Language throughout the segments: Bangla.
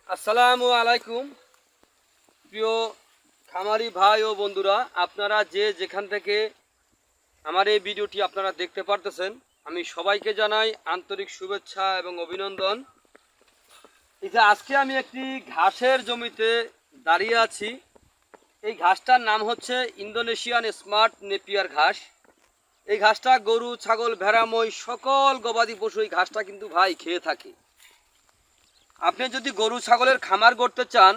আসসালামু আলাইকুম প্রিয় খামারি ভাই ও বন্ধুরা, আপনারা যে যেখান থেকে আমার এই ভিডিওটি আপনারা দেখতে পারতেছেন, আমি সবাইকে জানাই আন্তরিক শুভেচ্ছা এবং অভিনন্দন। এই যে আজকে আমি একটি ঘাসের জমিতে দাঁড়িয়ে আছি। এই ঘাসটার নাম হচ্ছে ইন্দোনেশিয়ান স্মার্ট নেপিয়ার ঘাস। এই ঘাসটা গরু, ছাগল, ভেড়া, মহিষ সকল গবাদি পশু এই ঘাসটা কিন্তু ভাই খেয়ে থাকে। আপনি যদি গরু ছাগলের খামার করতে চান,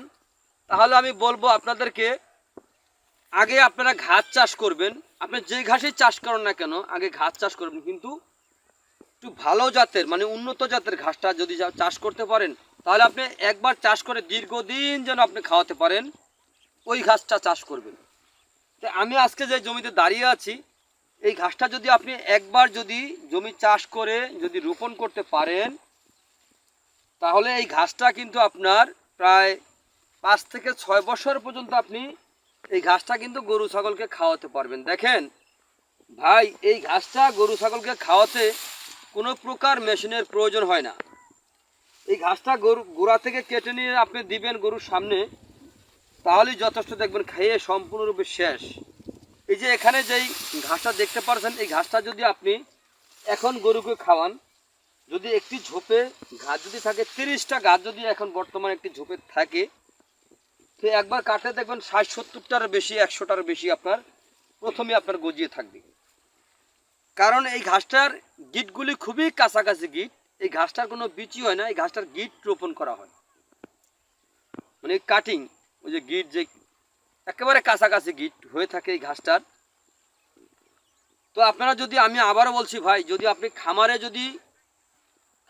তাহলে আমি বলবো আপনাদেরকে আগে আপনারা ঘাস চাষ করবেন। আপনি যে ঘাসেই চাষ করেন না কেন, আগে ঘাস চাষ করবেন, কিন্তু একটু ভালো জাতের মানে উন্নত জাতের ঘাসটা যদি চাষ করতে পারেন, তাহলে আপনি একবার চাষ করে দীর্ঘদিন যেন আপনি খাওয়াতে পারেন, ওই ঘাসটা চাষ করবেন। তো আমি আজকে যে জমিতে দাঁড়িয়ে আছি, এই ঘাসটা যদি আপনি একবার যদি জমি চাষ করে যদি রোপণ করতে পারেন, তাহলে এই ঘাসটা কিন্তু আপনার প্রায় 5 থেকে 6 বছর পর্যন্ত আপনি এই ঘাসটা কিন্তু গরু ছাগলকে খাওয়াতে পারবেন। দেখেন ভাই, এই ঘাসটা গরু ছাগলকে খাওয়াতে কোনো প্রকার মেশিনের প্রয়োজন হয় না। এই ঘাসটা গরু গোড়া থেকে কেটে নিয়ে আপনি দিবেন গরুর সামনে, তাহলেই যথেষ্ট। দেখবেন খেয়ে সম্পূর্ণরূপে শেষ। এই যে এখানে যেই ঘাসটা দেখতে পাচ্ছেন, এই ঘাসটা যদি আপনি এখন গরুকে খাওয়ান, যদি একটি ঝোপে ঘাস যদি থাকে 30টা ঘাস যদি এখন বর্তমানে একটি ঝোপে থাকে, তো একবার কাটলে দেখবেন 60-70টার বেশি, 100টার বেশি আপনার প্রথমে আপনার গজিয়ে থাকবে। কারণ এই ঘাসটার গিটগুলি খুবই কাছাকাছি গিট। এই ঘাসটার কোনো বিচি হয় না, এই ঘাসটার গিট রোপণ করা হয়, মানে কাটিং, ওই যে গিট যে একেবারে কাছাকাছি গিট হয়ে থাকে এই ঘাসটার। তো আপনারা যদি, আমি আবারও বলছি ভাই, যদি আপনি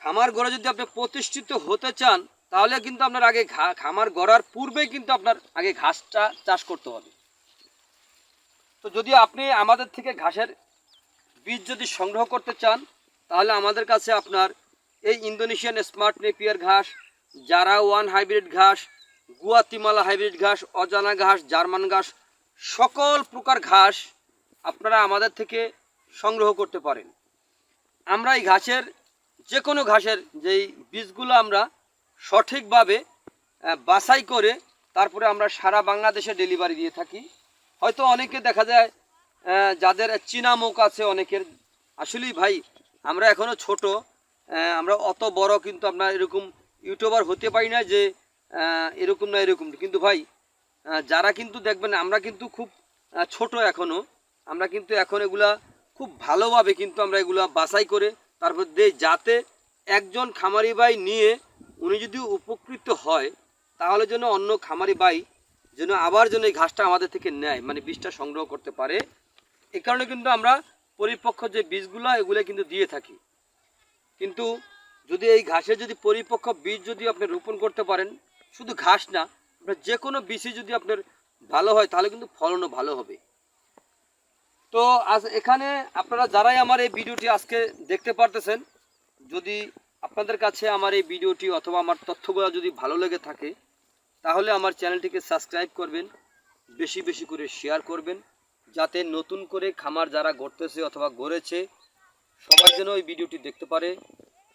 খামার গড়ে যদি আপনি প্রতিষ্ঠিত হতে চান, তাহলে কিন্তু আপনার আগে খামার গড়ার পূর্বেই কিন্তু আপনার আগে ঘাসটা চাষ করতে হবে। তো যদি আপনি আমাদের থেকে ঘাসের বীজ যদি সংগ্রহ করতে চান, তাহলে আমাদের কাছে আপনার এই ইন্দোনেশিয়ান স্মার্ট নেপিয়ার ঘাস, জারা ওয়ান হাইব্রিড ঘাস, গুয়াতিমালা হাইব্রিড ঘাস, অজানা ঘাস, জার্মান ঘাস, সকল প্রকার ঘাস আপনারা আমাদের থেকে সংগ্রহ করতে পারেন। আমরা এই ঘাসের যে কোনো ঘাসের যেই বীজগুলো আমরা সঠিকভাবে বাছাই করে তারপরে আমরা সারা বাংলাদেশে ডেলিভারি দিয়ে থাকি। হয়তো অনেকে দেখা যায় যাদের চীনা মুখ আছে অনেকের, আসলেই ভাই আমরা এখনও ছোট, আমরা অত বড় কিন্তু আমরা এরকম ইউটিউবার হতে পারি না যে এরকম না এরকম। কিন্তু ভাই যারা কিন্তু দেখবেন, আমরা কিন্তু খুব ছোট এখনও, আমরা কিন্তু এখন এগুলা খুব ভালোভাবে কিন্তু আমরা এগুলা বাছাই করে তারপর দেই, যাতে একজন খামারি ভাই নিয়ে উনি যদি উপকৃত হয়, তাহলে যেন অন্য খামারি ভাই যেন আবার যেন এই ঘাসটা আমাদের থেকে নেয়, মানে বীজটা সংগ্রহ করতে পারে। এই কারণে কিন্তু আমরা পরিপক্ক যে বীজগুলো এগুলো কিন্তু দিয়ে থাকি। কিন্তু যদি এই ঘাসের যদি পরিপক্ক বীজ যদি আপনি রোপণ করতে পারেন, শুধু ঘাস না, আপনার যে কোনো বীজই যদি আপনার ভালো হয়, তাহলে কিন্তু ফলনও ভালো হবে। তো আজ এখানে আপনারা যারাই আমার এই ভিডিওটি আজকে দেখতে পারতেছেন, যদি আপনাদের কাছে আমার এই ভিডিওটি অথবা আমার তথ্যগুলো যদি ভালো লেগে থাকে, তাহলে আমার চ্যানেলটিকে সাবস্ক্রাইব করবেন, বেশি বেশি করে শেয়ার করবেন, যাতে নতুন করে খামার যারা গড়তেছে অথবা গড়েছে সবাই যেন এই ভিডিওটি দেখতে পারে,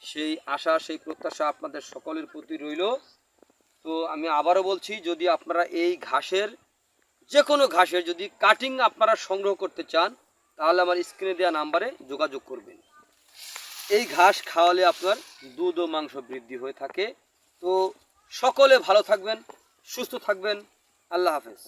সেই আশা সেই প্রত্যাশা আপনাদের সকলের প্রতি রইল। তো আমি আবারও বলছি, যদি আপনারা এই ঘাসের যে কোনো ঘাসের যদি কাটিং আপনারা সংগ্রহ করতে চান, তাহলে আমার স্ক্রিনে দেওয়া নাম্বারে যোগাযোগ করবেন। এই ঘাস খাওয়ালে আপনার দুধ ও মাংস বৃদ্ধি হয়ে থাকে। তো সকলে ভালো থাকবেন, সুস্থ থাকবেন। আল্লাহ হাফেজ।